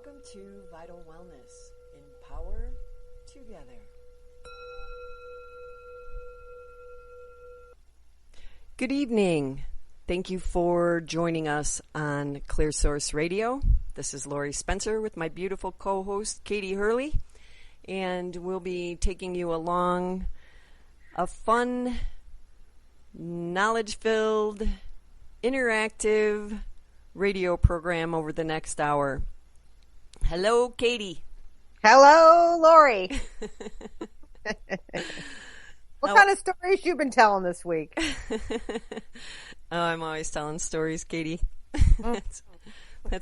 Welcome to Vital Wellness. Empower together. Good evening. Thank you for joining us on Clearsource Radio. This is Lori Spencer with my beautiful co-host Katie Hurley, and we'll be taking you along a fun, knowledge-filled, interactive radio program over the next hour. Hello, Katie. Hello, Lori. What kind of stories you been telling this week? I'm always telling stories, Katie. That's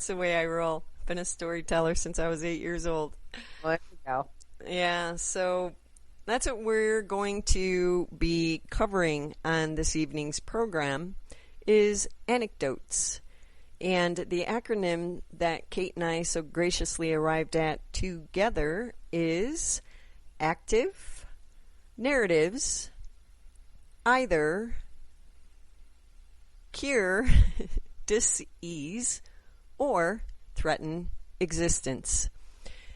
the way I roll. I've been a storyteller since I was 8 years old. Well, there you go. Yeah, so that's what we're going to be covering on this evening's program is anecdotes. And the acronym that Kate and I so graciously arrived at together is active, narratives, either, cure, dis-ease, or threaten existence.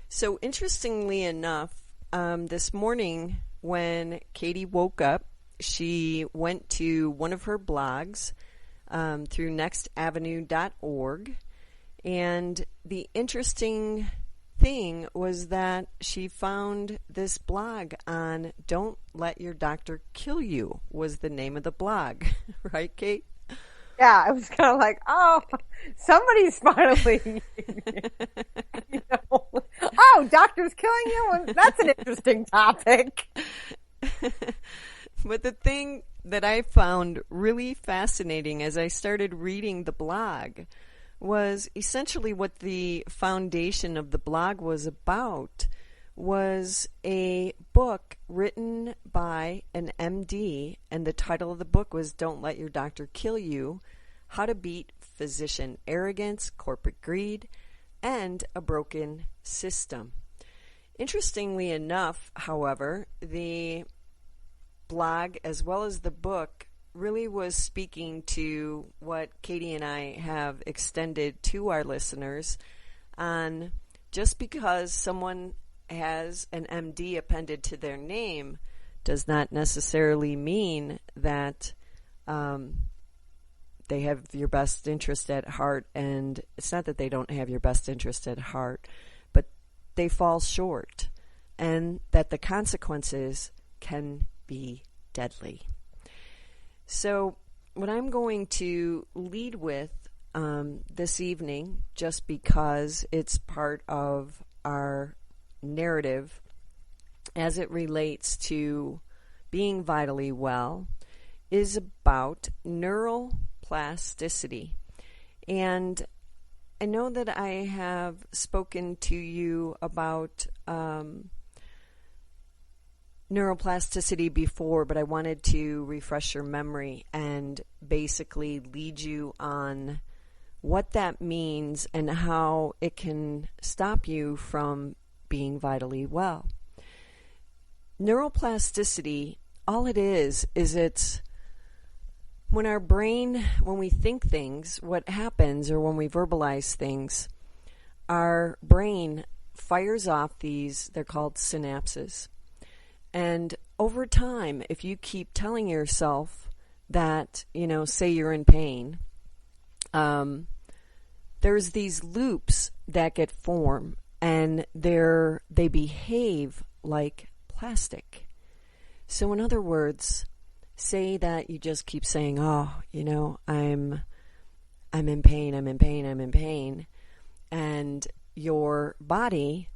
So interestingly enough, this morning when Katie woke up, she went to one of her blogs through nextavenue.org, and the interesting thing was that she found this blog on Don't Let Your Doctor Kill You was the name of the blog. Right, Kate? Yeah, I was kind of like, oh, somebody's finally, oh, doctors killing you? That's an interesting topic. But the thing that I found really fascinating as I started reading the blog was essentially what the foundation of the blog was about was a book written by an MD, and the title of the book was Don't Let Your Doctor Kill You, How to Beat Physician Arrogance, Corporate Greed, and a Broken System. Interestingly enough, however, the blog as well as the book really was speaking to what Katie and I have extended to our listeners on just because someone has an MD appended to their name does not necessarily mean that they have your best interest at heart. And it's not that they don't have your best interest at heart, but they fall short, and that the consequences can be deadly. So what I'm going to lead with this evening, just because it's part of our narrative as it relates to being vitally well, is about neuroplasticity. And I know that I have spoken to you about neuroplasticity before, but I wanted to refresh your memory and basically lead you on what that means and how it can stop you from being vitally well. Neuroplasticity, all it is it's when our brain, when we think things, what happens, or when we verbalize things, our brain fires off these, they're called synapses. And over time, if you keep telling yourself that, say you're in pain, there's these loops that get formed, and they behave like plastic. So in other words, say that you just keep saying, oh, I'm in pain, I'm in pain, I'm in pain, and your body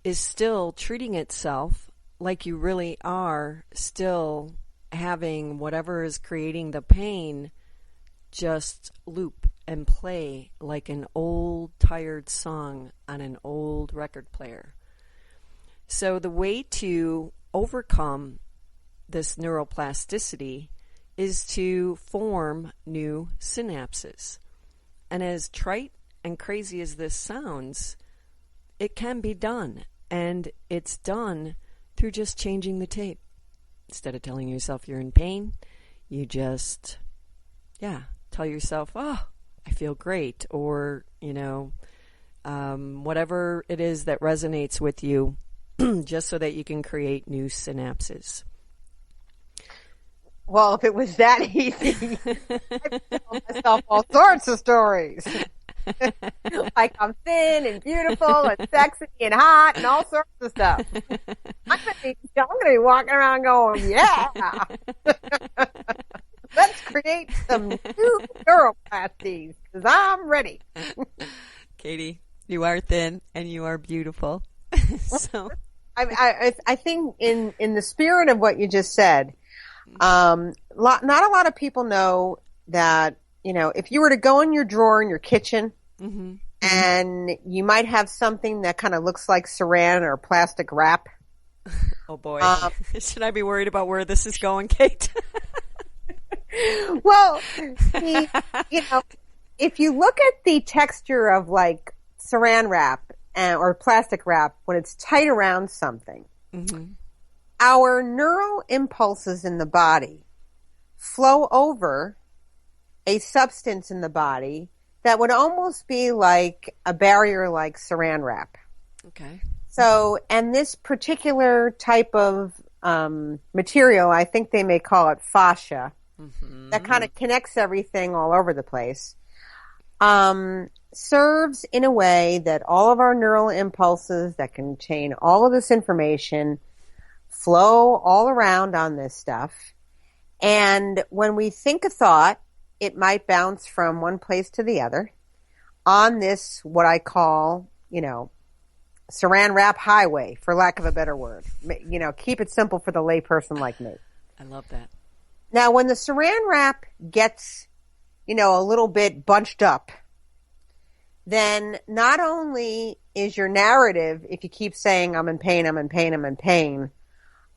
is still treating itself like you really are still having whatever is creating the pain just loop and play like an old tired song on an old record player. So the way to overcome this neuroplasticity is to form new synapses. And as trite and crazy as this sounds, it can be done. And it's done through just changing the tape. Instead of telling yourself you're in pain, you just, tell yourself, oh, I feel great. Or, whatever it is that resonates with you, just so that you can create new synapses. Well, if it was that easy, I'd tell myself all sorts of stories. Like I'm thin and beautiful and sexy and hot and all sorts of stuff. I'm gonna be walking around going, yeah. Let's create some new neuroplasties because I'm ready. Katie, you are thin and you are beautiful. So I think in the spirit of what you just said, not a lot of people know that, if you were to go in your drawer in your kitchen, mm-hmm. and you might have something that kind of looks like saran or plastic wrap. Oh boy. Should I be worried about where this is going, Kate? Well, if you look at the texture of like saran wrap or plastic wrap when it's tight around something, mm-hmm. our neural impulses in the body flow over a substance in the body that would almost be like a barrier like saran wrap. Okay. So, and this particular type of material, I think they may call it fascia, mm-hmm. that kind of connects everything all over the place, serves in a way that all of our neural impulses that contain all of this information flow all around on this stuff. And when we think a thought, it might bounce from one place to the other on this, what I call, saran wrap highway, for lack of a better word. Keep it simple for the layperson like me. I love that. Now, when the saran wrap gets, a little bit bunched up, then not only is your narrative, if you keep saying, I'm in pain, I'm in pain, I'm in pain,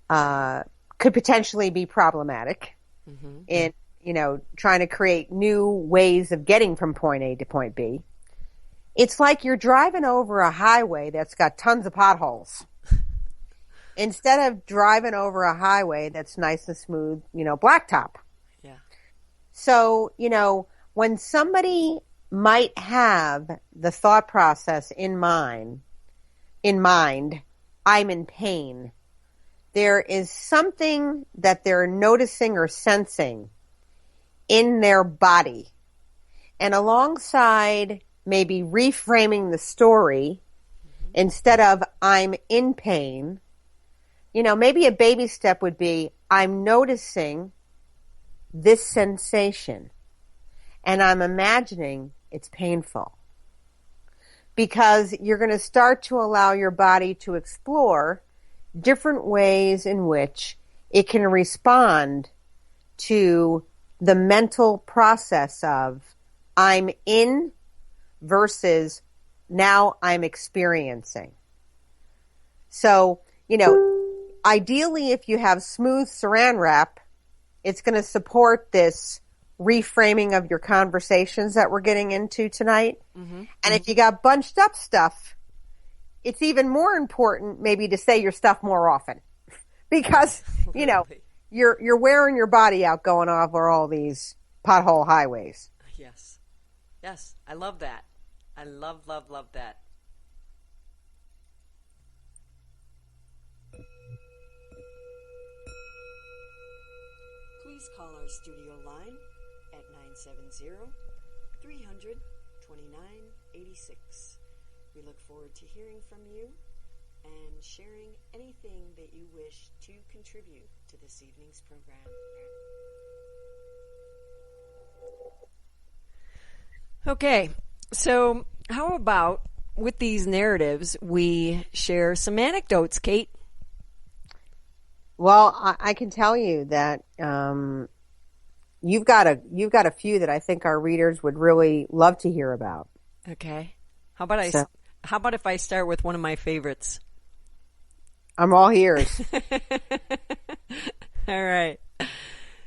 could potentially be problematic mm-hmm. in, trying to create new ways of getting from point A to point B. It's like you're driving over a highway that's got tons of potholes. Instead of driving over a highway that's nice and smooth, blacktop. Yeah. So, when somebody might have the thought process in mind, I'm in pain, there is something that they're noticing or sensing in their body. And alongside maybe reframing the story, mm-hmm. instead of I'm in pain, maybe a baby step would be I'm noticing this sensation and I'm imagining it's painful. Because you're going to start to allow your body to explore different ways in which it can respond to the mental process of I'm in versus now I'm experiencing. So, ideally, if you have smooth saran wrap, it's going to support this reframing of your conversations that we're getting into tonight. Mm-hmm. And if you got bunched up stuff, it's even more important maybe to say your stuff more often because, you're wearing your body out going over all these pothole highways. Yes. Yes. I love that. I love that. Please call our studio line at 970-300-2986. We look forward to hearing from you and sharing anything that you wish to contribute to this evening's program. Okay, so how about with these narratives we share some anecdotes, Kate? Well, I can tell you that you've got a few that I think our readers would really love to hear about. Okay. How about if I start with one of my favorites? I'm all ears. All right.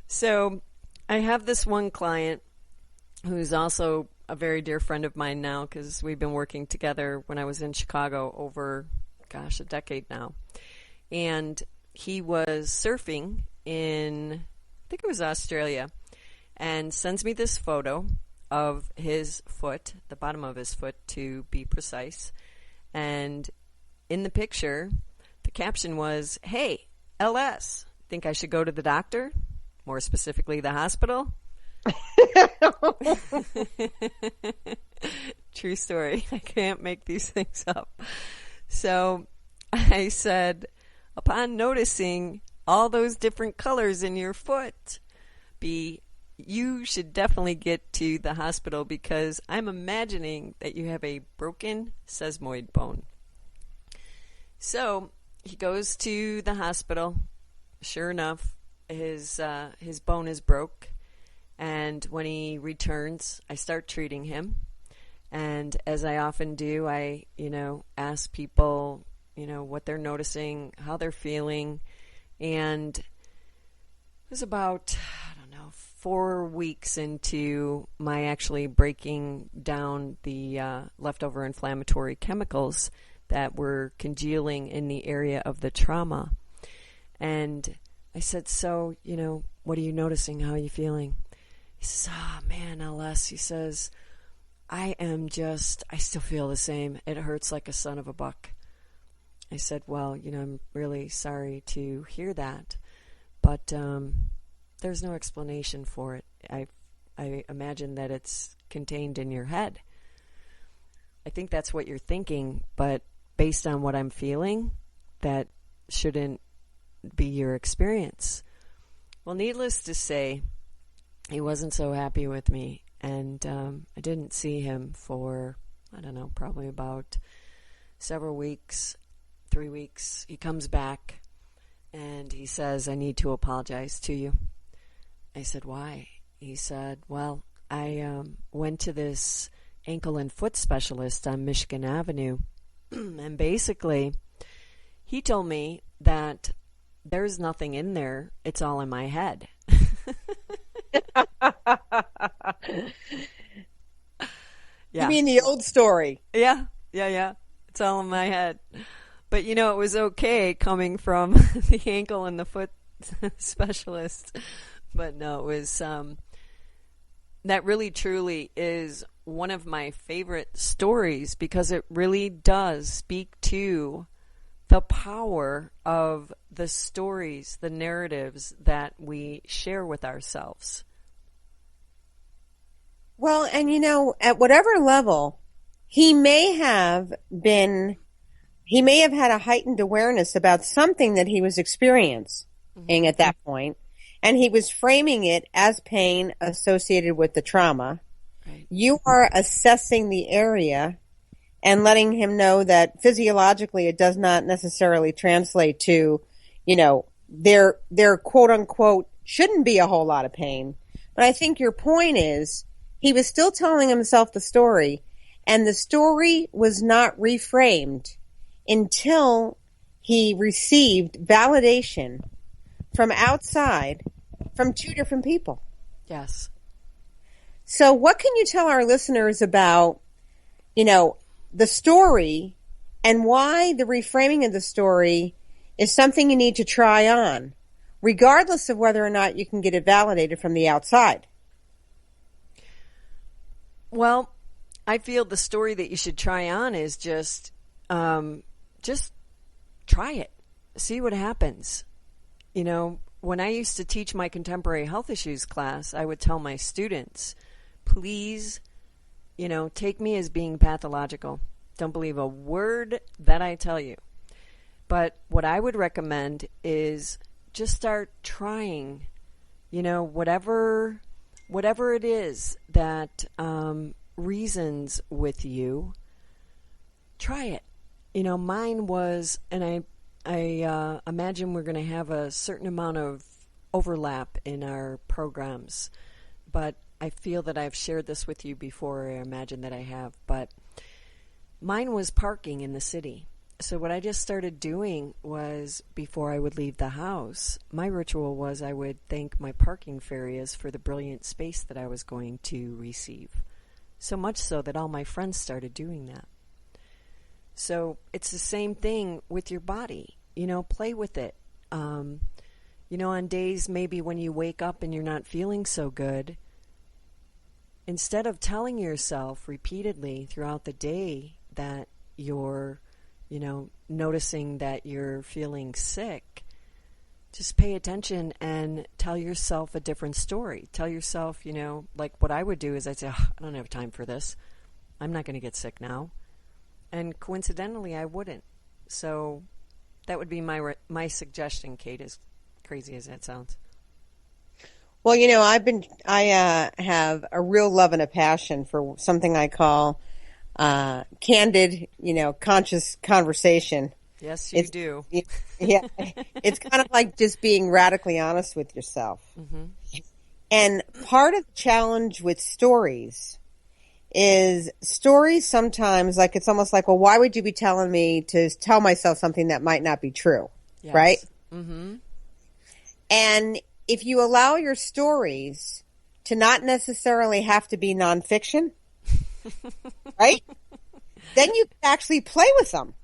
So I have this one client who's also a very dear friend of mine now because we've been working together when I was in Chicago over, a decade now. And he was surfing in, I think it was Australia, and sends me this photo of his foot, the bottom of his foot to be precise. And in the picture, the caption was, "Hey, LS, think I should go to the doctor? More specifically, the hospital?" True story. I can't make these things up. So I said, upon noticing all those different colors in your foot, you should definitely get to the hospital because I'm imagining that you have a broken sesamoid bone. So he goes to the hospital. Sure enough, his bone is broke. And when he returns, I start treating him. And as I often do, I, ask people, what they're noticing, how they're feeling. And it was about, 4 weeks into my actually breaking down the leftover inflammatory chemicals that were congealing in the area of the trauma. And I said, so, what are you noticing? How are you feeling? He says, man, LS, he says, I still feel the same. It hurts like a son of a buck. I said, well, I'm really sorry to hear that, but there's no explanation for it. I imagine that it's contained in your head. I think that's what you're thinking, but based on what I'm feeling, that shouldn't be your experience. Well, needless to say, he wasn't so happy with me, and I didn't see him for, probably about several weeks, 3 weeks. He comes back, and he says, I need to apologize to you. I said, why? He said, well, I went to this ankle and foot specialist on Michigan Avenue, and basically, he told me that there's nothing in there. It's all in my head. Yeah. You mean the old story? Yeah. It's all in my head. But, it was okay coming from the ankle and the foot specialist. But no, it was, that really truly is one of my favorite stories because it really does speak to the power of the stories, the narratives that we share with ourselves. Well, and at whatever level, he may have had a heightened awareness about something that he was experiencing at that point. And he was framing it as pain associated with the trauma. Right. You are assessing the area and letting him know that physiologically it does not necessarily translate to, there quote unquote shouldn't be a whole lot of pain. But I think your point is he was still telling himself the story, and the story was not reframed until he received validation from outside from two different people. Yes. So what can you tell our listeners about, the story and why the reframing of the story is something you need to try on, regardless of whether or not you can get it validated from the outside? Well, I feel the story that you should try on is just try it. See what happens. When I used to teach my contemporary health issues class, I would tell my students, please, take me as being pathological. Don't believe a word that I tell you. But what I would recommend is just start trying, whatever it is that reasons with you, try it. Mine was, and I imagine we're going to have a certain amount of overlap in our programs, but I feel that I've shared this with you before. I imagine that I have, but mine was parking in the city. So what I just started doing was, before I would leave the house, my ritual was I would thank my parking farias for the brilliant space that I was going to receive. So much so that all my friends started doing that. So it's the same thing with your body. Play with it. On days maybe when you wake up and you're not feeling so good, instead of telling yourself repeatedly throughout the day that you're, noticing that you're feeling sick, just pay attention and tell yourself a different story. Tell yourself, like what I would do is I'd say, I don't have time for this. I'm not going to get sick now. And coincidentally, I wouldn't. So that would be my suggestion, Kate, as crazy as that sounds. Well, I have a real love and a passion for something I call candid, conscious conversation. Yes, you do. Yeah. It's kind of like just being radically honest with yourself. Mm-hmm. And part of the challenge with stories is stories sometimes, like, it's almost like, well, why would you be telling me to tell myself something that might not be true? Yes. Right? Mm-hmm. And if you allow your stories to not necessarily have to be nonfiction, right? Then you can actually play with them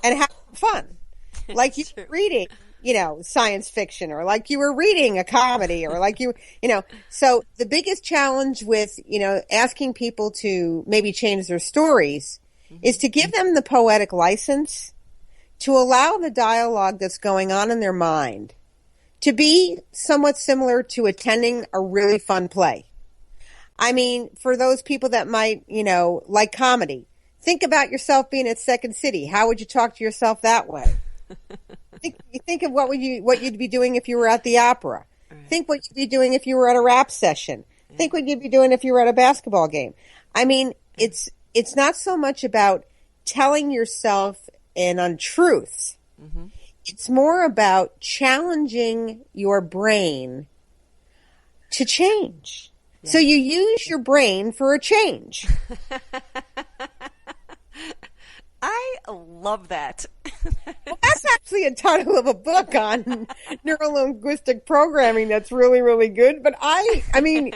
and have fun. Like you were reading, science fiction, or like you were reading a comedy, or like so the biggest challenge with, asking people to maybe change their stories is to give them the poetic license to allow the dialogue that's going on in their mind to be somewhat similar to attending a really fun play. I mean, for those people that might, like comedy, think about yourself being at Second City. How would you talk to yourself that way? Think of what you'd be doing if you were at the opera. Right. Think what you'd be doing if you were at a rap session. Yeah. Think what you'd be doing if you were at a basketball game. I mean, it's not so much about telling yourself an untruth. Mm-hmm. It's more about challenging your brain to change. Yeah. So you use your brain for a change. I love that. Well, that's actually a title of a book on neuro-linguistic programming that's really, really good. But I mean,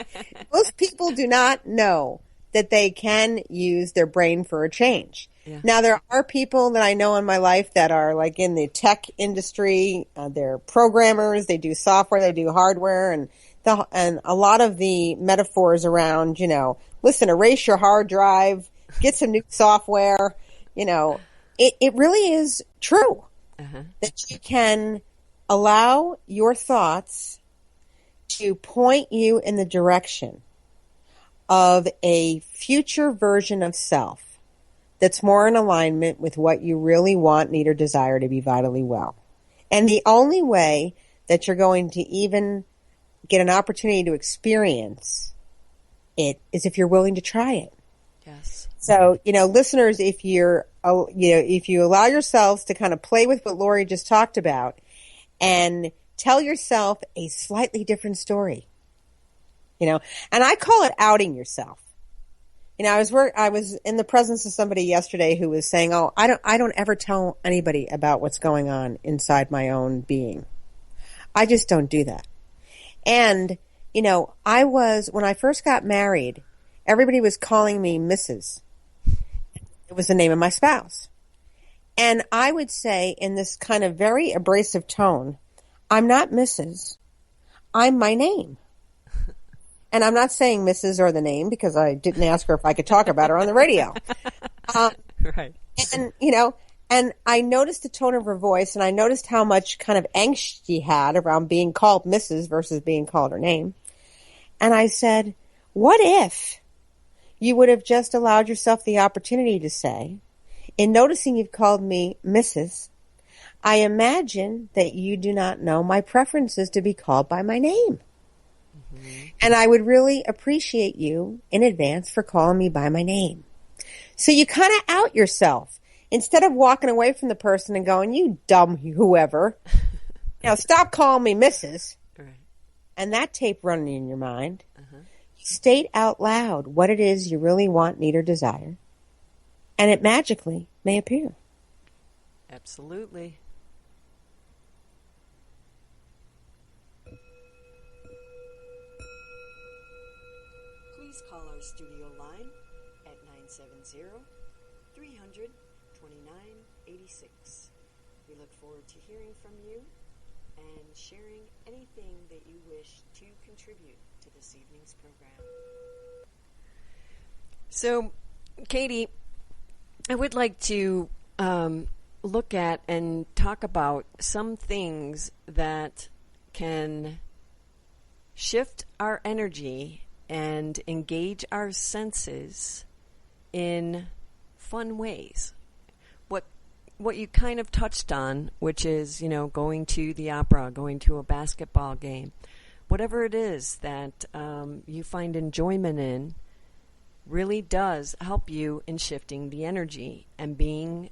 most people do not know that they can use their brain for a change. Yeah. Now, there are people that I know in my life that are like in the tech industry. They're programmers. They do software. They do hardware. And a lot of the metaphors around, listen, erase your hard drive, get some new software. It really is true that you can allow your thoughts to point you in the direction of a future version of self that's more in alignment with what you really want, need, or desire to be vitally well. And the only way that you're going to even get an opportunity to experience it is if you're willing to try it. Yes. So, listeners, if you allow yourselves to kind of play with what Lori just talked about and tell yourself a slightly different story, and I call it outing yourself. I was in the presence of somebody yesterday who was saying, "Oh, I don't ever tell anybody about what's going on inside my own being. I just don't do that." And, when I first got married, everybody was calling me Mrs. It was the name of my spouse. And I would say in this kind of very abrasive tone, I'm not Mrs. I'm my name. And I'm not saying Mrs. or the name because I didn't ask her if I could talk about her on the radio. Right. And, and I noticed the tone of her voice, and I noticed how much kind of angst she had around being called Mrs. versus being called her name. And I said, what if you would have just allowed yourself the opportunity to say, in noticing you've called me Mrs., I imagine that you do not know my preference is to be called by my name. Mm-hmm. And I would really appreciate you in advance for calling me by my name. So you kind of out yourself. Instead of walking away from the person and going, you dumb whoever, stop calling me Mrs. Right. And that tape running in your mind. Uh-huh. State out loud what it is you really want, need, or desire, and it magically may appear. Absolutely. Please call our studio line at 970-300-2986. We look forward to hearing from you and sharing anything that you wish to contribute to this evening's program. So, Katie, I would like to look at and talk about some things that can shift our energy and engage our senses in fun ways. What you kind of touched on, which is, going to the opera, going to a basketball game, whatever it is that you find enjoyment in, really does help you in shifting the energy and being,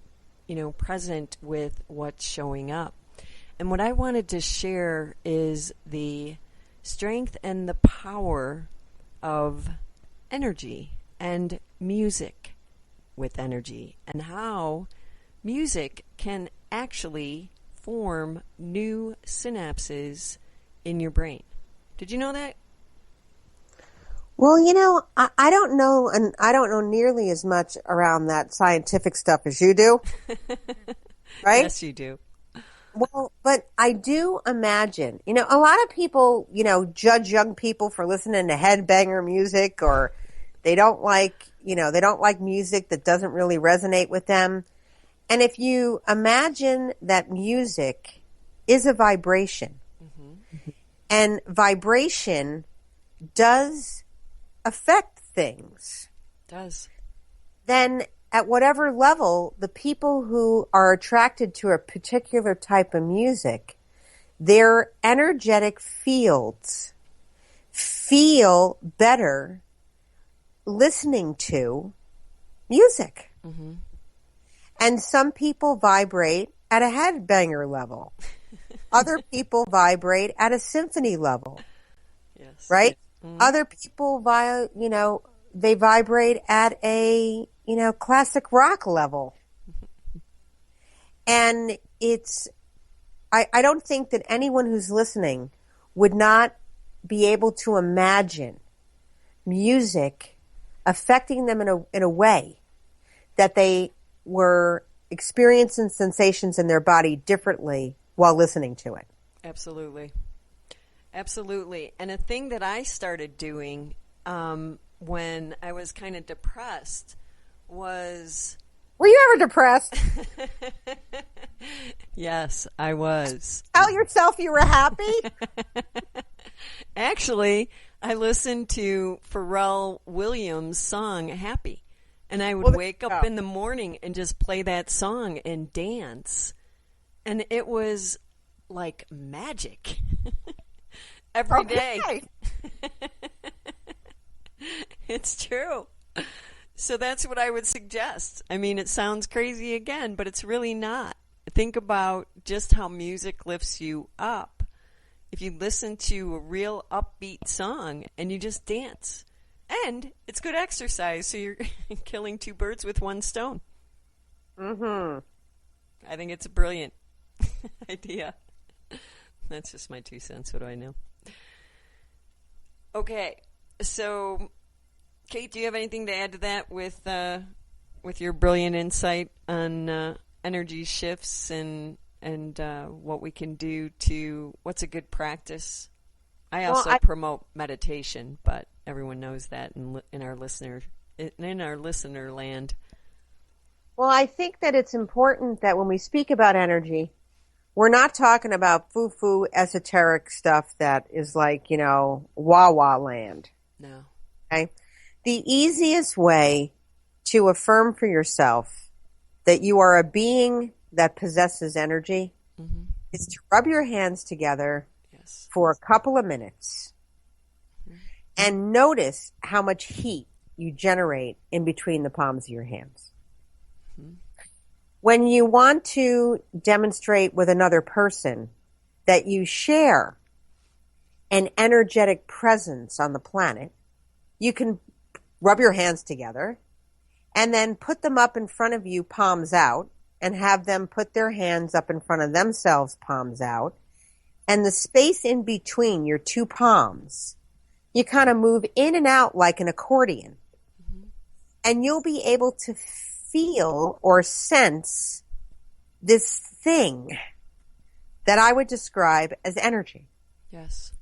present with what's showing up. And what I wanted to share is the strength and the power of energy and music with energy, and how music can actually form new synapses in your brain. Did you know that? Well, I don't know, and I don't know nearly as much around that scientific stuff as you do, right? Yes, you do. Well, but I do imagine, a lot of people, judge young people for listening to headbanger music, or they don't like music that doesn't really resonate with them. And if you imagine that music is a vibration, and vibration does affect things, then at whatever level, the people who are attracted to a particular type of music, their energetic fields feel better listening to music. Mm-hmm. And some people vibrate at a headbanger level. Other people vibrate at a symphony level. Yes. Right? Mm-hmm. Other people, they vibrate at a, classic rock level. And I don't think that anyone who's listening would not be able to imagine music affecting them in a way that they were experiencing sensations in their body differently while listening to it. Absolutely. Absolutely. And a thing that I started doing when I was kind of depressed was... Were you ever depressed? Yes, I was. Tell yourself you were happy? Actually, I listened to Pharrell Williams' song, Happy. And I would wake up in the morning and just play that song and dance. And it was like magic every day. It's true. So that's what I would suggest. I mean, it sounds crazy again, but it's really not. Think about just how music lifts you up. If you listen to a real upbeat song and you just dance. And it's good exercise, so you're killing two birds with one stone. Mm-hmm. I think it's a brilliant idea. That's just my 2 cents. What do I know? Okay, so Kate, do you have anything to add to that with your brilliant insight on energy shifts and what we can do to what's a good practice? I also promote meditation, but everyone knows that in our listener land. Well, I think that it's important that when we speak about energy, we're not talking about foo-foo esoteric stuff that is like, wah-wah land. No. Okay? The easiest way to affirm for yourself that you are a being that possesses energy is to rub your hands together for a couple of minutes and notice how much heat you generate in between the palms of your hands. When you want to demonstrate with another person that you share an energetic presence on the planet, you can rub your hands together and then put them up in front of you, palms out, and have them put their hands up in front of themselves, palms out. And the space in between your two palms, you kind of move in and out like an accordion. And you'll be able to feel or sense this thing that I would describe as energy. Yes.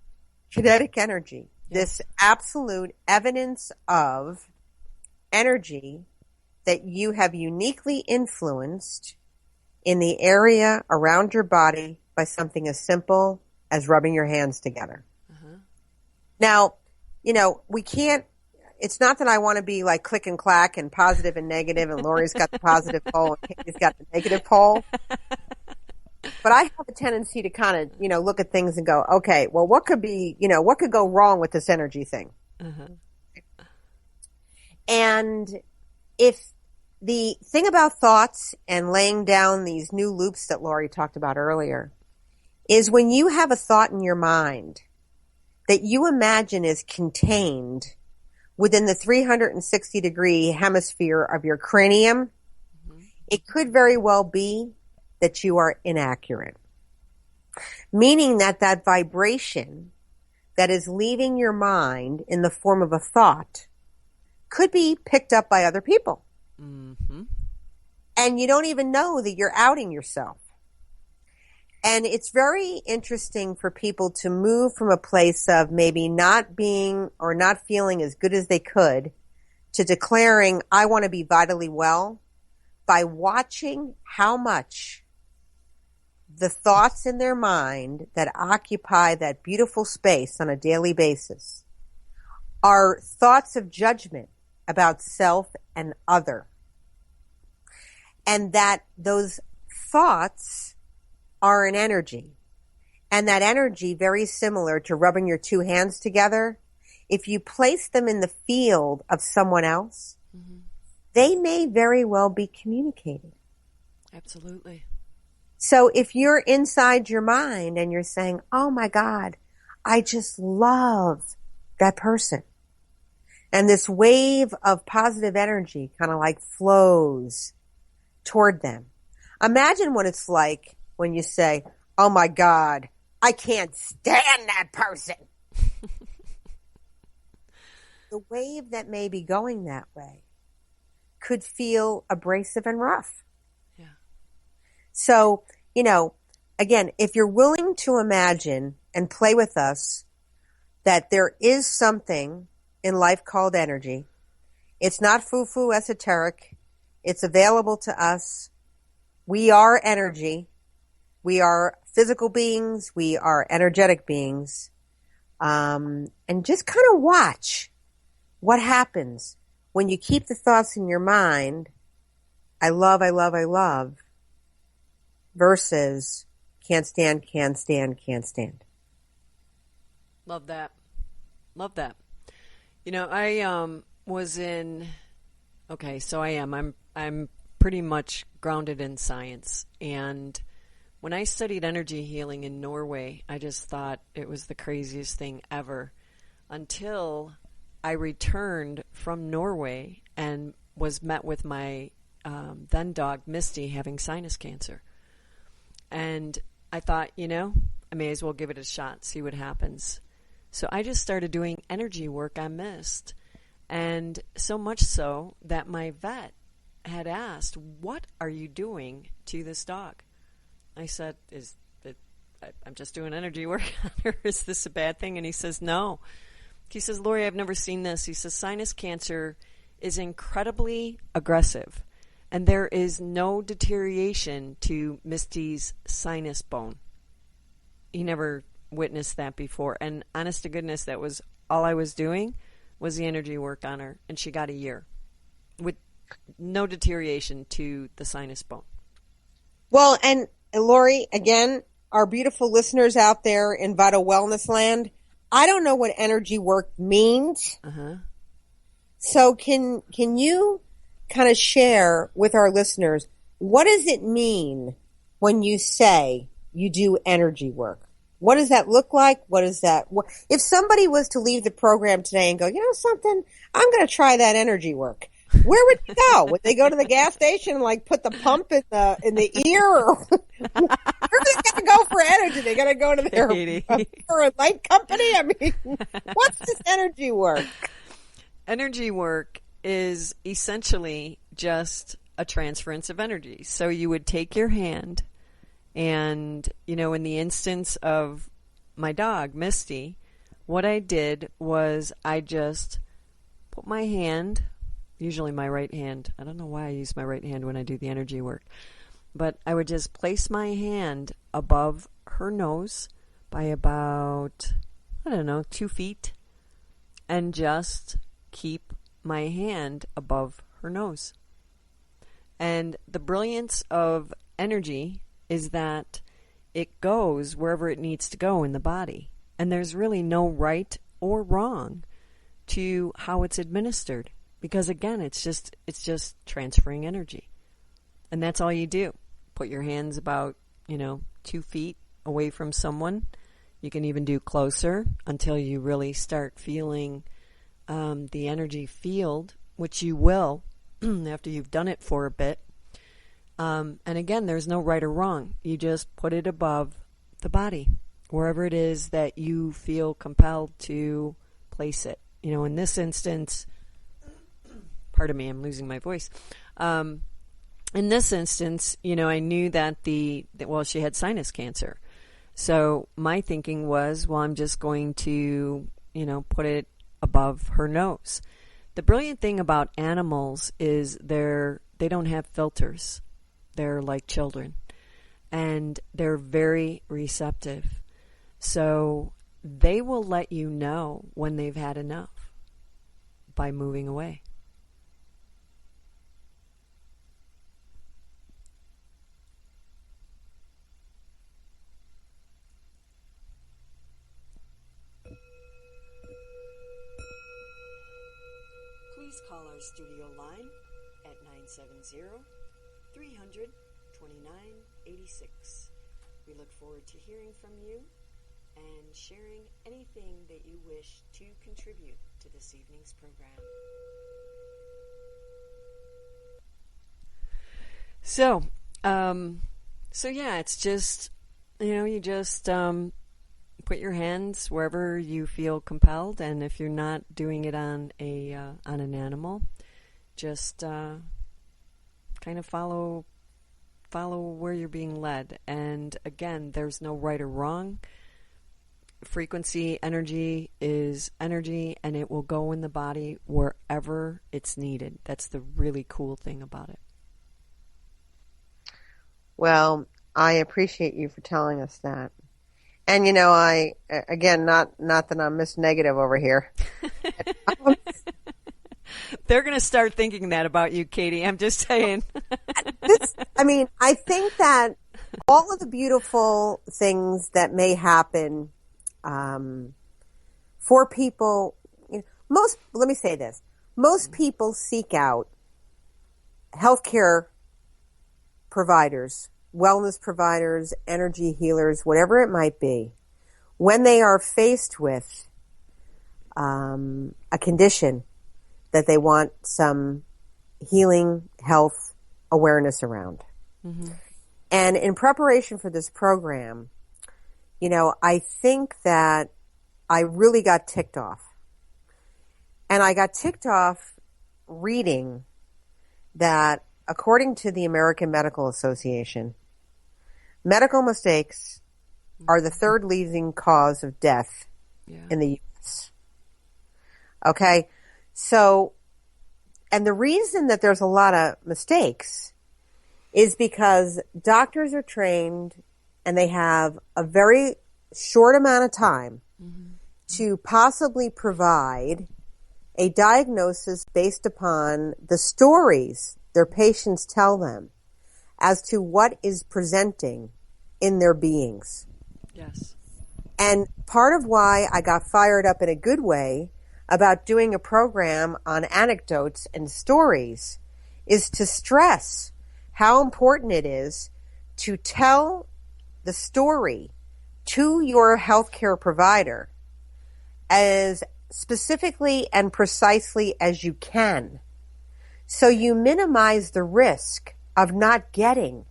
Kinetic energy. Yes. This absolute evidence of energy that you have uniquely influenced in the area around your body by something as simple as rubbing your hands together. Uh-huh. Now, we can't, it's not that I want to be like click and clack and positive and negative, and Lori's got the positive pole and Katie's got the negative pole. But I have a tendency to kind of, look at things and go, okay, well, what could go wrong with this energy thing? Uh-huh. And if the thing about thoughts and laying down these new loops that Lori talked about earlier is when you have a thought in your mind that you imagine is contained within the 360-degree hemisphere of your cranium, mm-hmm. it could very well be that you are inaccurate. Meaning that vibration that is leaving your mind in the form of a thought could be picked up by other people. Mm-hmm. And you don't even know that you're outing yourself. And it's very interesting for people to move from a place of maybe not being or not feeling as good as they could to declaring, I want to be vitally well, by watching how much the thoughts in their mind that occupy that beautiful space on a daily basis are thoughts of judgment about self and other. And that those thoughts are an energy. And that energy, very similar to rubbing your two hands together, if you place them in the field of someone else, mm-hmm. they may very well be communicated. Absolutely. So if you're inside your mind and you're saying, oh my God, I just love that person. And this wave of positive energy kind of like flows toward them. Imagine what it's like when you say, oh my God, I can't stand that person. The wave that may be going that way could feel abrasive and rough. Yeah. So, again, if you're willing to imagine and play with us that there is something in life called energy, it's not foo-foo esoteric. It's available to us. We are energy. We are physical beings. We are energetic beings. And just kind of watch what happens when you keep the thoughts in your mind, I love, I love, I love, versus can't stand, can't stand, can't stand. Love that. Love that. I was in, okay, so I'm pretty much grounded in science. And when I studied energy healing in Norway, I just thought it was the craziest thing ever until I returned from Norway and was met with my then dog, Misty, having sinus cancer. And I thought, I may as well give it a shot, see what happens. So I just started doing energy work on Mist. And so much so that my vet had asked, what are you doing to this dog? I said, I'm just doing energy work on her. Is this a bad thing? And he says, no. He says, Lori, I've never seen this. He says, sinus cancer is incredibly aggressive, and there is no deterioration to Misty's sinus bone. He never witnessed that before. And honest to goodness, that was all I was doing was the energy work on her, and she got a year with no deterioration to the sinus bone. Well, and Lori, again, our beautiful listeners out there in Vital Wellness Land, I don't know what energy work means. Uh-huh. So can you kind of share with our listeners, what does it mean when you say you do energy work? What does that look like? What is that? If somebody was to leave the program today and go, something, I'm going to try that energy work. Where would you go? Would they go to the gas station and put the pump in the ear? Or where are they going to go for energy? They going to go to their for a light company? I mean, what's this energy work? Energy work is essentially just a transference of energy. So you would take your hand and, in the instance of my dog, Misty, what I did was I just put my hand, usually my right hand. I don't know why I use my right hand when I do the energy work. But I would just place my hand above her nose by about, 2 feet, and just keep my hand above her nose. And the brilliance of energy is that it goes wherever it needs to go in the body. And there's really no right or wrong to how it's administered. Because again, it's just transferring energy. And that's all you do. Put your hands about, 2 feet away from someone. You can even do closer until you really start feeling the energy field, which you will after you've done it for a bit. And again, there's no right or wrong. You just put it above the body, wherever it is that you feel compelled to place it. In this instance, pardon me, I'm losing my voice. In this instance, I knew that she had sinus cancer. So my thinking was, I'm just going to, put it above her nose. The brilliant thing about animals is they don't have filters. They're like children. And they're very receptive. So they will let you know when they've had enough by moving away. Please call our studio line at 970-300-2986. We look forward to hearing from you and sharing anything that you wish to contribute to this evening's program. So yeah, it's just, you just put your hands wherever you feel compelled, and if you're not doing it on an animal, just kind of follow where you're being led. And again, there's no right or wrong. Frequency energy is energy, and it will go in the body wherever it's needed. That's the really cool thing about it. Well, I appreciate you for telling us that. And I again, not that I'm Miss Negative over here. They're going to start thinking that about you, Katie. I'm just saying. I think that all of the beautiful things that may happen for people, let me say this. Most people seek out healthcare providers, wellness providers, energy healers, whatever it might be, when they are faced with a condition that they want some healing, health awareness around. Mm-hmm. And in preparation for this program, I think that I really got ticked off. And I got ticked off reading that, according to the American Medical Association, medical mistakes are the third leading cause of death in the U.S. Okay? So, and the reason that there's a lot of mistakes is because doctors are trained and they have a very short amount of time to possibly provide a diagnosis based upon the stories their patients tell them as to what is presenting in their beings. Yes. And part of why I got fired up in a good way about doing a program on anecdotes and stories is to stress how important it is to tell the story to your healthcare provider as specifically and precisely as you can, so you minimize the risk of not getting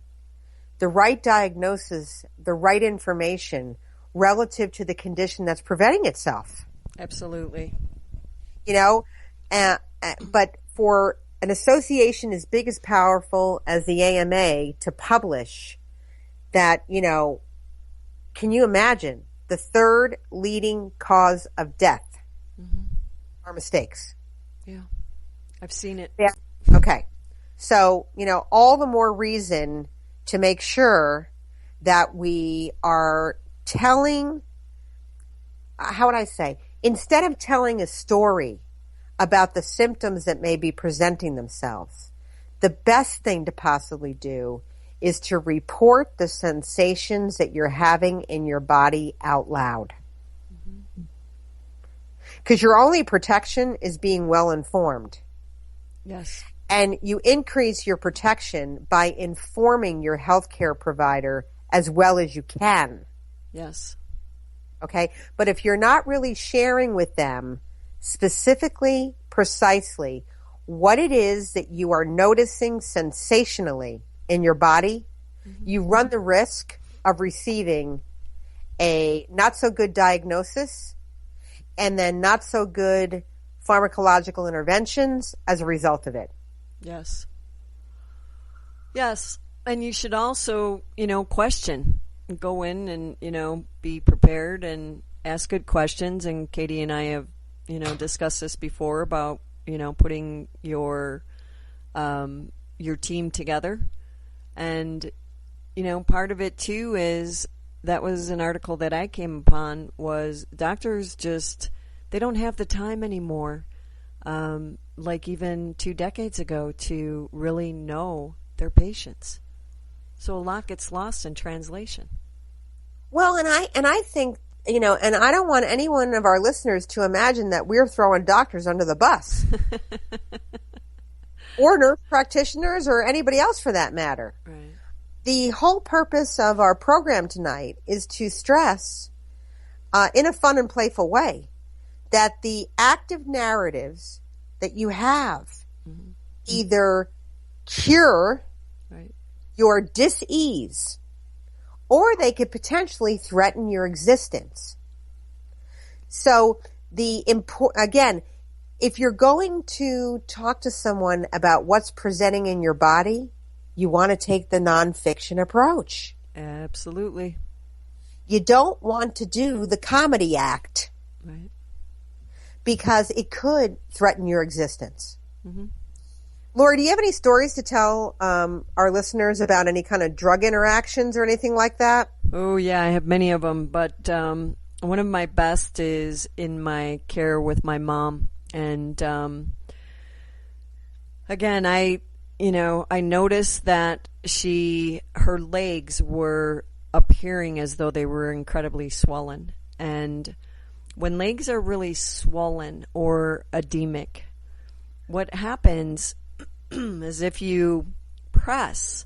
the right diagnosis, the right information relative to the condition that's preventing itself. Absolutely. But for an association as big as powerful as the AMA to publish that, can you imagine the third leading cause of death are mistakes? Yeah. I've seen it. Yeah. Okay. So, all the more reason to make sure that we are telling, how would I say, instead of telling a story about the symptoms that may be presenting themselves, the best thing to possibly do is to report the sensations that you're having in your body out loud. Because your only protection is being well informed. Yes. And you increase your protection by informing your healthcare provider as well as you can. Yes. Okay? But if you're not really sharing with them specifically, precisely, what it is that you are noticing sensationally in your body, you run the risk of receiving a not so good diagnosis and then not so good pharmacological interventions as a result of it. Yes. Yes. And you should also, question. Go in and, be prepared and ask good questions. And Katie and I have, discussed this before about, putting your team together. And, part of it too is, that was an article that I came upon, was doctors they don't have the time anymore, like even 2 decades ago, to really know their patients. So a lot gets lost in translation. Well, and I think, and I don't want any one of our listeners to imagine that we're throwing doctors under the bus. Or nurse practitioners or anybody else for that matter. Right. The whole purpose of our program tonight is to stress, in a fun and playful way, that the active narratives that you have either cure your dis-ease or they could potentially threaten your existence. So again, if you're going to talk to someone about what's presenting in your body, you want to take the nonfiction approach. Absolutely. You don't want to do the comedy act. Right. Because it could threaten your existence. Mm-hmm. Lori, do you have any stories to tell our listeners about any kind of drug interactions or anything like that? Oh, yeah, I have many of them. But one of my best is in my care with my mom. And again, I noticed that her legs were appearing as though they were incredibly swollen. And when legs are really swollen or edemic, what happens is if you press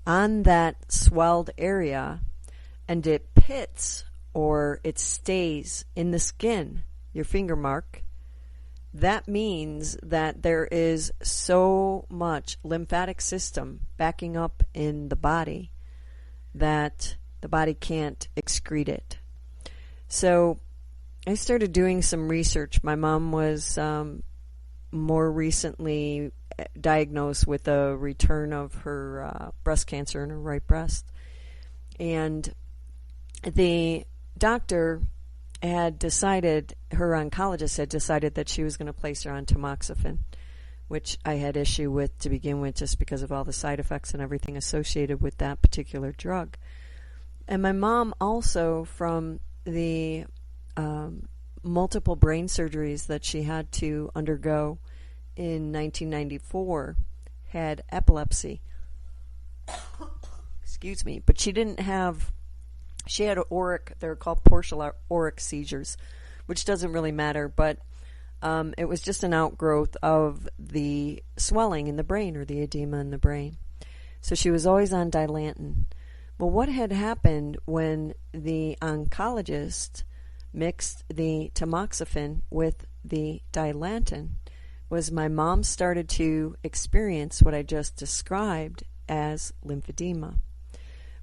on that swelled area and it pits or it stays in the skin, your finger mark, that means that there is so much lymphatic system backing up in the body that the body can't excrete it. So I started doing some research. My mom was more recently diagnosed with a return of her breast cancer in her right breast. And the doctor had decided, her oncologist had decided that she was going to place her on tamoxifen, which I had issue with to begin with just because of all the side effects and everything associated with that particular drug. And my mom also, from the multiple brain surgeries that she had to undergo in 1994, had epilepsy. Excuse me. But she didn't have... She had auric, they're called partial auric seizures, which doesn't really matter, but it was just an outgrowth of the swelling in the brain or the edema in the brain. So she was always on Dilantin. Well, what had happened when the oncologist mixed the tamoxifen with the Dilantin was my mom started to experience what I just described as lymphedema.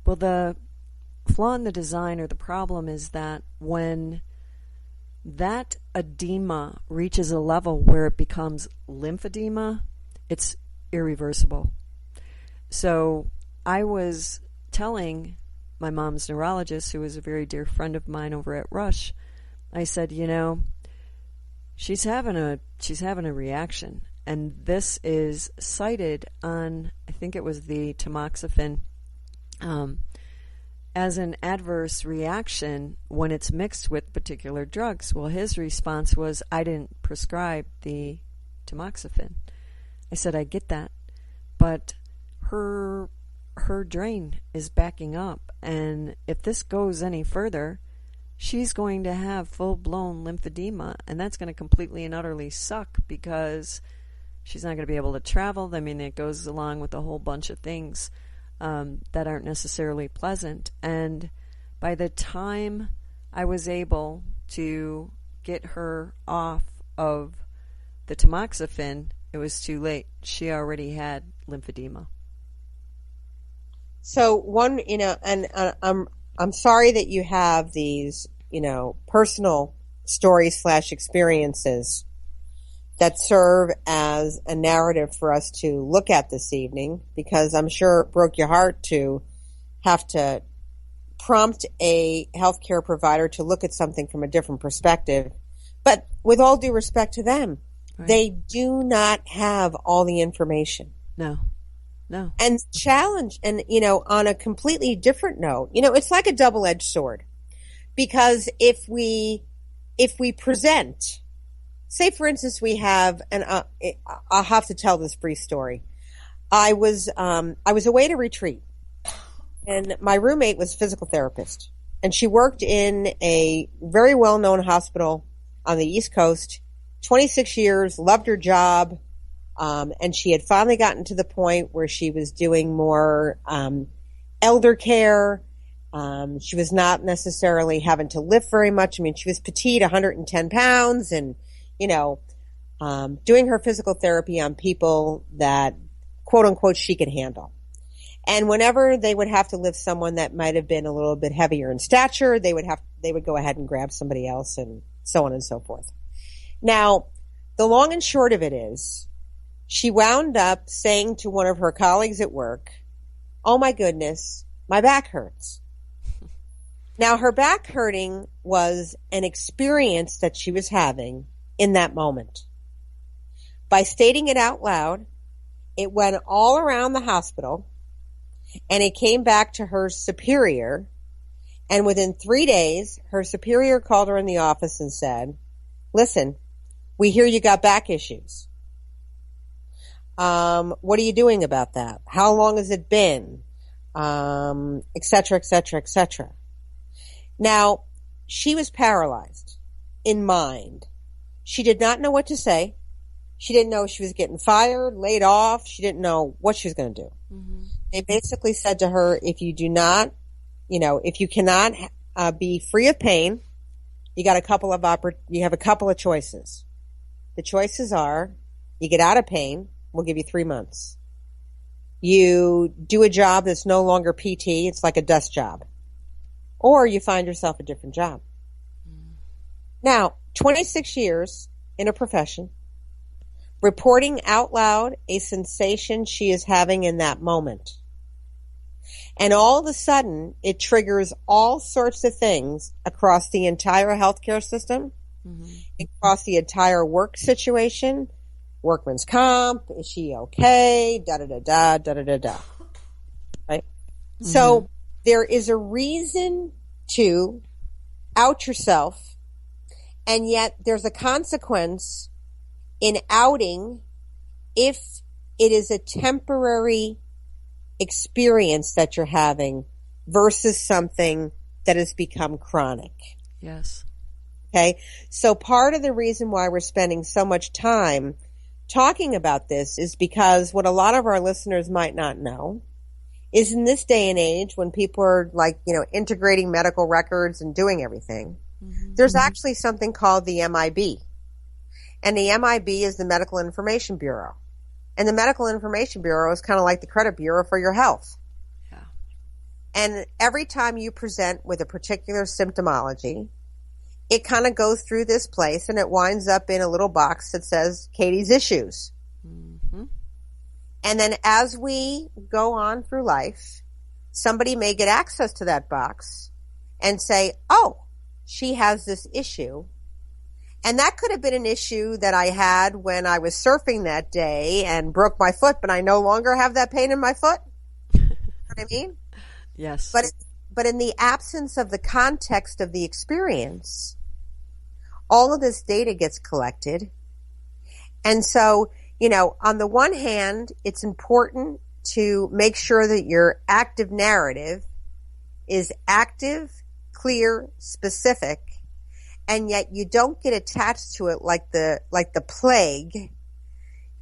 Well, the flaw in the design or the problem is that when that edema reaches a level where it becomes lymphedema, it's irreversible. So I was telling my mom's neurologist, who was a very dear friend of mine over at Rush, I said, she's having a reaction, and this is cited on, I think it was the tamoxifen, as an adverse reaction when it's mixed with particular drugs. Well, his response was, I didn't prescribe the tamoxifen. I said, I get that, but her drain is backing up, and if this goes any further, she's going to have full-blown lymphedema, and that's going to completely and utterly suck because she's not going to be able to travel. I mean, it goes along with a whole bunch of things that aren't necessarily pleasant. And by the time I was able to get her off of the tamoxifen, it was too late. She already had lymphedema. So one, and I'm sorry that you have these, personal stories / experiences that serve as a narrative for us to look at this evening, because I'm sure it broke your heart to have to prompt a healthcare provider to look at something from a different perspective. But with all due respect to them, right, they do not have all the information. No. And challenge, and, on a completely different note, it's like a double-edged sword, because if we present, say, for instance, we have, and I'll have to tell this brief story. I was away at a retreat, and my roommate was a physical therapist, and she worked in a very well-known hospital on the East Coast, 26 years, loved her job, and she had finally gotten to the point where she was doing more elder care. She was not necessarily having to lift very much. I mean, she was petite, 110 pounds, and doing her physical therapy on people that, quote unquote, she could handle. And whenever they would have to lift someone that might have been a little bit heavier in stature, they would go ahead and grab somebody else, and so on and so forth. Now, the long and short of it is, she wound up saying to one of her colleagues at work, "Oh my goodness, my back hurts." Now, her back hurting was an experience that she was having in that moment. By stating it out loud, it went all around the hospital, and it came back to her superior. And within 3 days, her superior called her in the office and said, "Listen, we hear you got back issues. What are you doing about that? How long has it been?" Et cetera, et cetera, et cetera. Now, she was paralyzed in mind. She did not know what to say. She didn't know if she was getting fired, laid off. She didn't know what she was going to do. Mm-hmm. They basically said to her, if you cannot be free of pain, you have a couple of choices. The choices are, you get out of pain, we'll give you 3 months. You do a job that's no longer PT, it's like a desk job. Or you find yourself a different job. Now, 26 years in a profession, reporting out loud a sensation she is having in that moment. And all of a sudden, it triggers all sorts of things across the entire healthcare system, across the entire work situation, workman's comp, is she okay, da-da-da-da, da-da-da-da. Right? Mm-hmm. So there is a reason to out yourself, and yet there's a consequence in outing if it is a temporary experience that you're having versus something that has become chronic. Yes. Okay? So part of the reason why we're spending so much time talking about this is because what a lot of our listeners might not know is in this day and age when people are integrating medical records and doing everything, there's actually something called the MIB. And the MIB is the Medical Information Bureau. And the Medical Information Bureau is kind of like the credit bureau for your health. Yeah. And every time you present with a particular symptomology, it kind of goes through this place and it winds up in a little box that says Katie's issues. Mm-hmm. And then as we go on through life, somebody may get access to that box and say, "Oh, she has this issue." And that could have been an issue that I had when I was surfing that day and broke my foot, but I no longer have that pain in my foot. You know what I mean? Yes. But in the absence of the context of the experience, all of this data gets collected. And so, on the one hand, it's important to make sure that your active narrative is active, clear, specific, and yet you don't get attached to it like the plague.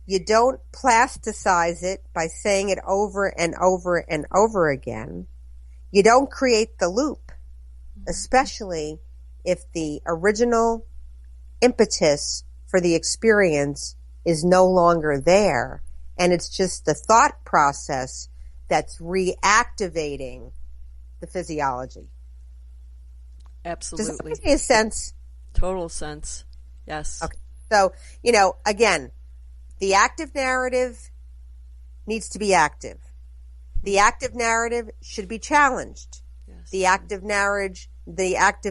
You don't plasticize it by saying it over and over and over again. You don't create the loop, especially if the original impetus for the experience is no longer there, and it's just the thought process that's reactivating the physiology. Absolutely. Does that make any sense? Total sense. Yes. Okay. So, again, the active narrative needs to be active. The active narrative should be challenged. Yes. The active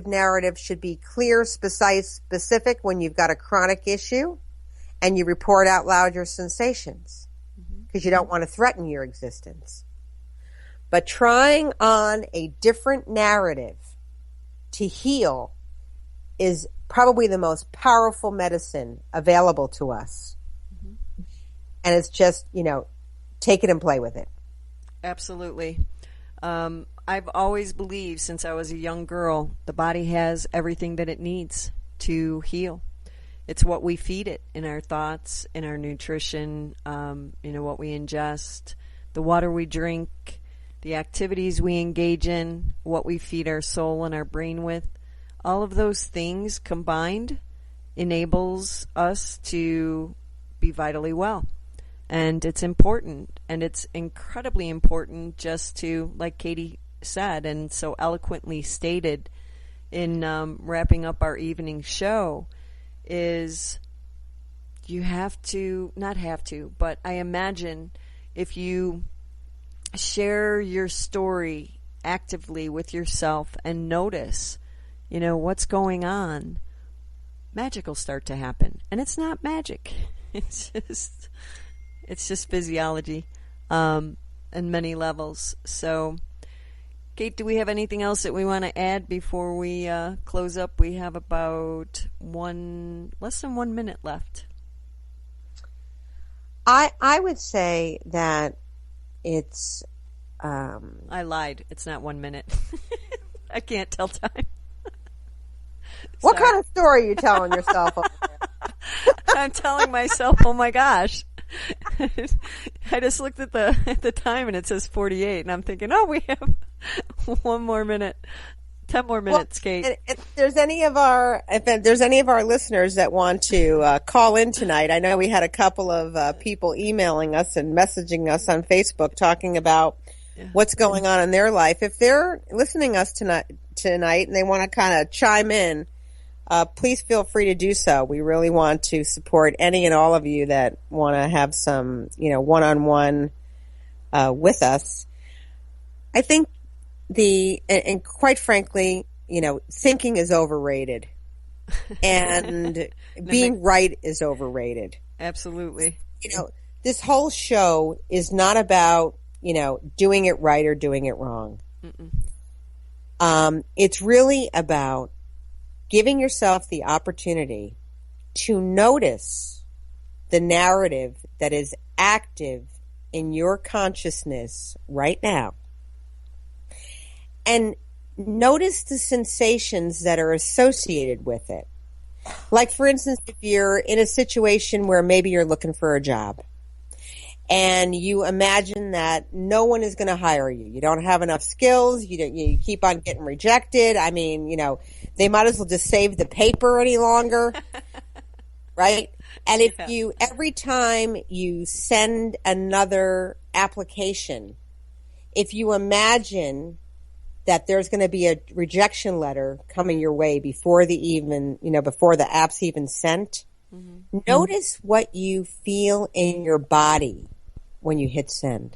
narrative should be clear, precise, specific when you've got a chronic issue, and you report out loud your sensations because you don't want to threaten your existence. But trying on a different narrative to heal is probably the most powerful medicine available to us. And it's just, take it and play with it. Absolutely. I've always believed since I was a young girl, the body has everything that it needs to heal. It's what we feed it in our thoughts, in our nutrition, what we ingest, the water we drink, the activities we engage in, what we feed our soul and our brain with. All of those things combined enables us to be vitally well. And it's important, and it's incredibly important just to, like Katie said and so eloquently stated in wrapping up our evening show, is you have to, not have to, but I imagine if you share your story actively with yourself and notice, what's going on, magic will start to happen. And it's not magic. It's just physiology on many levels. So, Kate, do we have anything else that we want to add before we close up? We have about less than 1 minute left. I would say that it's... I lied. It's not 1 minute. I can't tell time. What kind of story are you telling yourself? I'm telling myself, oh my gosh. I just looked at the time and it says 48, and I'm thinking, oh, we have 1 more minute, 10 more minutes, Kate. If there's any of our listeners that want to call in tonight, I know we had a couple of people emailing us and messaging us on Facebook talking about what's going on in their life. If they're listening us tonight and they want to kind of chime in, please feel free to do so. We really want to support any and all of you that want to have some, one-on-one with us. I think and quite frankly, thinking is overrated, and being right is overrated. Absolutely. This whole show is not about, doing it right or doing it wrong. It's really about giving yourself the opportunity to notice the narrative that is active in your consciousness right now. And notice the sensations that are associated with it. Like, for instance, if you're in a situation where maybe you're looking for a job and you imagine that no one is going to hire you. You don't have enough skills. You keep on getting rejected. I mean, they might as well just save the paper any longer, right? And if every time you send another application, if you imagine that there's going to be a rejection letter coming your way before before the app's even sent, notice what you feel in your body when you hit send.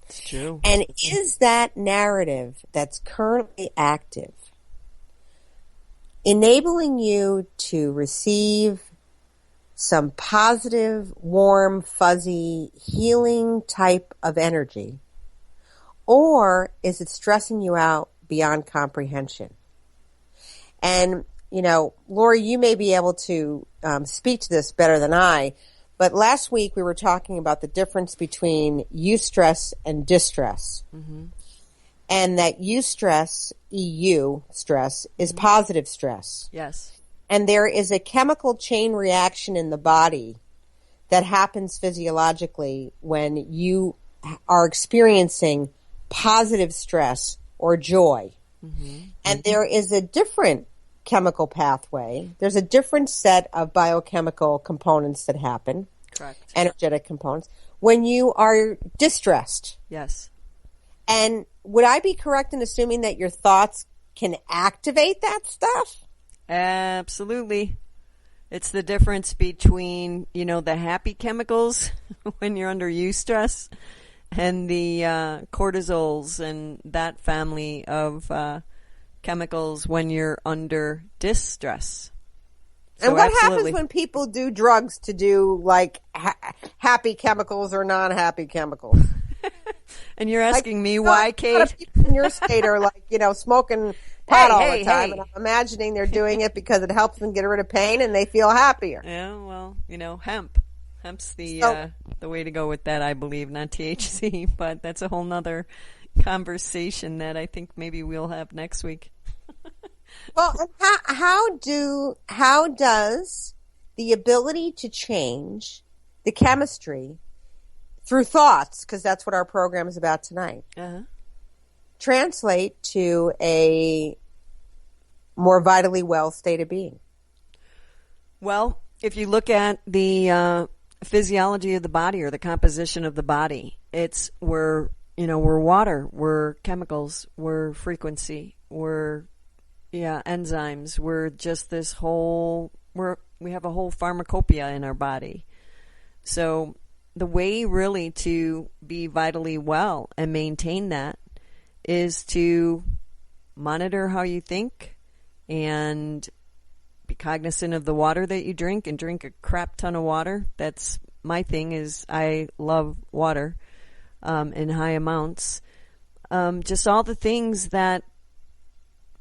It's true. And is that narrative that's currently active enabling you to receive some positive, warm, fuzzy, healing type of energy? Or is it stressing you out beyond comprehension? And, Lori, you may be able to speak to this better than I, but last week we were talking about the difference between eustress and distress. Mm-hmm. And that eustress, EU stress, is positive stress. Yes. And there is a chemical chain reaction in the body that happens physiologically when you are experiencing positive stress or joy. Mm-hmm. And there is a different chemical pathway. There's a different set of biochemical components that happen. Correct. Energetic components when you are distressed. Yes. And would I be correct in assuming that your thoughts can activate that stuff? Absolutely. It's the difference between, the happy chemicals when you're under eustress and the cortisols and that family of chemicals when you're under distress. So and what absolutely. happens when people do drugs to do like happy chemicals or non-happy chemicals? And you're asking me why, Kate? A lot of people in your state are like, smoking pot all the time. And I'm imagining they're doing it because it helps them get rid of pain and they feel happier. Yeah, well, hemp. Hemp's the way to go with that, I believe, not THC. But that's a whole nother conversation that I think maybe we'll have next week. Well, how does the ability to change the chemistry through thoughts, because that's what our program is about tonight, translate to a more vitally well state of being? Well, if you look at the physiology of the body or the composition of the body, we're water, we're chemicals, we're frequency, we're enzymes, we're just we have a whole pharmacopoeia in our body. So the way really to be vitally well and maintain that is to monitor how you think and be cognizant of the water that you drink and drink a crap ton of water. That's my thing, is I love water in high amounts. Just all the things that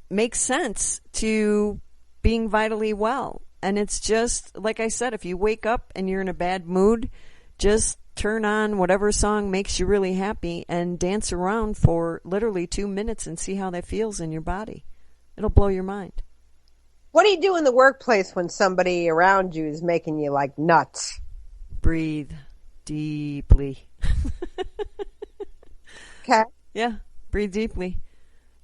make sense to being vitally well. And it's just, like I said, if you wake up and you're in a bad mood, just turn on whatever song makes you really happy and dance around for literally 2 minutes and see how that feels in your body. It'll blow your mind. What do you do in the workplace when somebody around you is making you like nuts? Breathe deeply. Okay. Yeah, breathe deeply.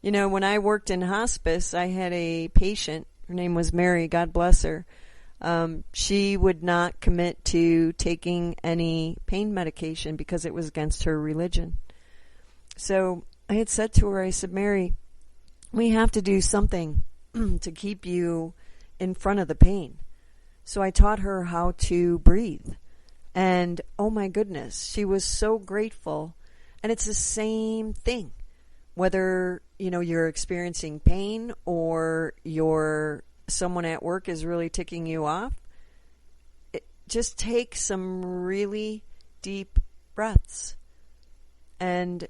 When I worked in hospice, I had a patient. Her name was Mary, God bless her. She would not commit to taking any pain medication because it was against her religion. So I had said to her, I said, Mary, we have to do something to keep you in front of the pain. So I taught her how to breathe. And oh my goodness, she was so grateful. And it's the same thing, whether you're experiencing pain or someone at work is really ticking you off. Just take some really deep breaths and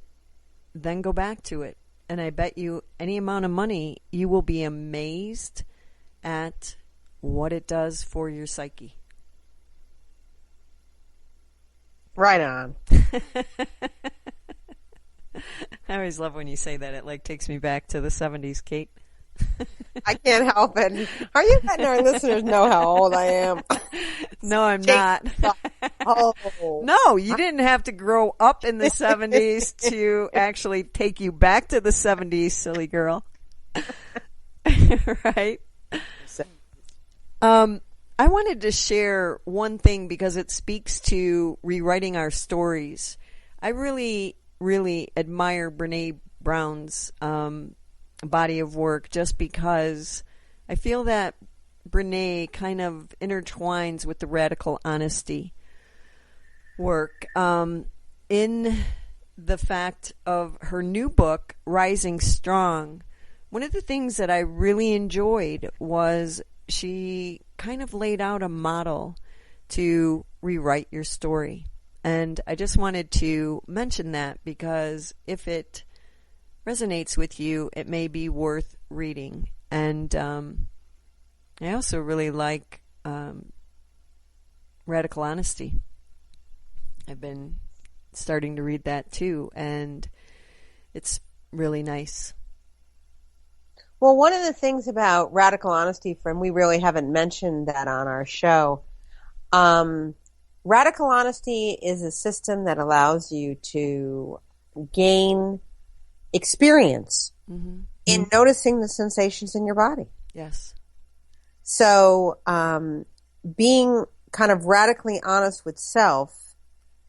then go back to it. And I bet you any amount of money, you will be amazed at what it does for your psyche. Right on. I always love when you say that. It takes me back to the 70s, Kate. I can't help it. Are you letting our listeners know how old I am? No, I'm not. Oh. No, you didn't have to grow up in the 70s to actually take you back to the 70s, silly girl. Right? I wanted to share one thing because it speaks to rewriting our stories. I really, really admire Brene Brown's body of work just because I feel that Brene kind of intertwines with the radical honesty work in the fact of her new book, Rising Strong, One of the things that I really enjoyed was she kind of laid out a model to rewrite your story. And I just wanted to mention that because if it resonates with you, it may be worth reading. And I also really like Radical Honesty. I've been starting to read that too, and it's really nice. Well, one of the things about Radical Honesty, friend, we really haven't mentioned that on our show. Radical Honesty is a system that allows you to gain experience in noticing the sensations in your body. Yes. So being kind of radically honest with self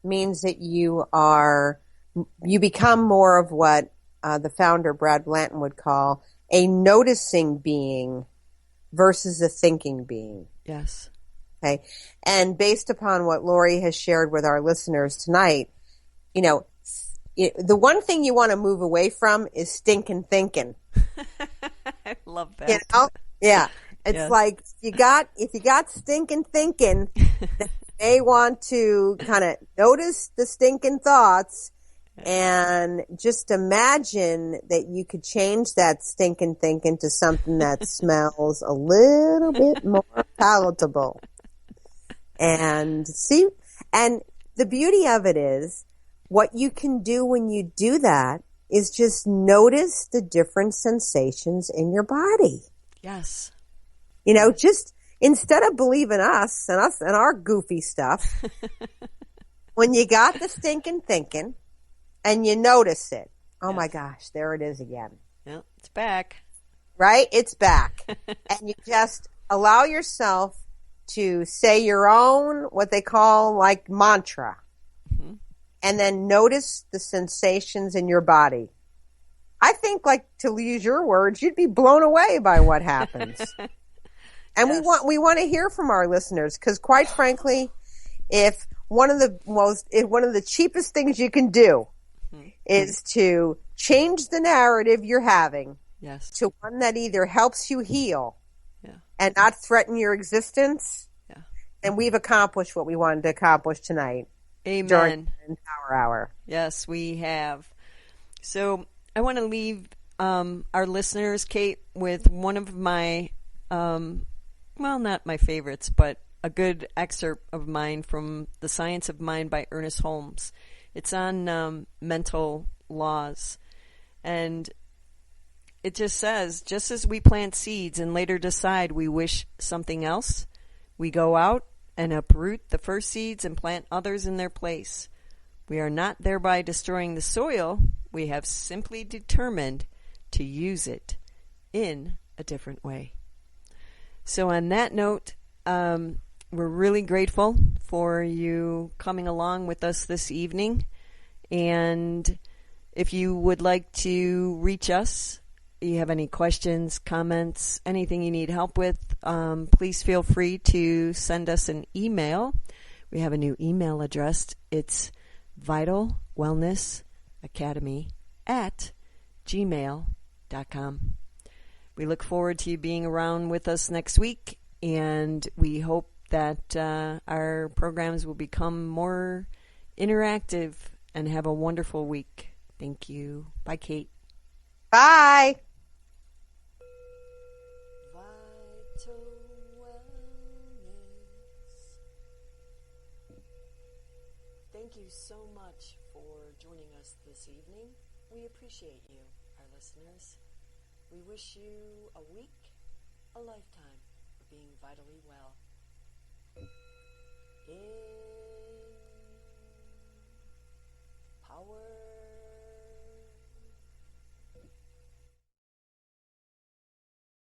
means that you become more of what the founder Brad Blanton would call a noticing being versus a thinking being. Yes. Okay. And based upon what Lori has shared with our listeners tonight, you know, the one thing you want to move away from is stinking thinking. I love that. You know? Yeah. It's like if you got stinking thinking, you may want to kind of notice the stinking thoughts and just imagine that you could change that stinking thinking to something that smells a little bit more palatable. And see, and the beauty of it is what you can do when you do that is just notice the different sensations in your body. Yes. You know, just instead of believing us and our goofy stuff, when you got the stinking thinking and you notice it, oh my gosh, there it is again. Yep, it's back. Right? It's back. And you just allow yourself to say your own, what they call like mantra. And then notice the sensations in your body. I think, like, to use your words, you'd be blown away by what happens. And we want to hear from our listeners because, quite frankly, if one of the cheapest things you can do is to change the narrative you're having to one that either helps you heal and not threaten your existence, then we've accomplished what we wanted to accomplish tonight. Amen. During the Empower Hour. Yes, we have. So I want to leave our listeners, Kate, with one of my, not my favorites, but a good excerpt of mine from The Science of Mind by Ernest Holmes. It's on mental laws. And it just says, just as we plant seeds and later decide we wish something else, we go out and uproot the first seeds and plant others in their place. We are not thereby destroying the soil. We have simply determined to use it in a different way. So on that note, we're really grateful for you coming along with us this evening. And if you would like to reach us, you have any questions, comments, anything you need help with, please feel free to send us an email. We have a new email address. It's vitalwellnessacademy@gmail.com. We look forward to you being around with us next week, and we hope that our programs will become more interactive and have a wonderful week. Thank you. Bye, Kate. Bye. Thank you so much for joining us this evening. We appreciate you, our listeners. We wish you a week, a lifetime of being vitally well.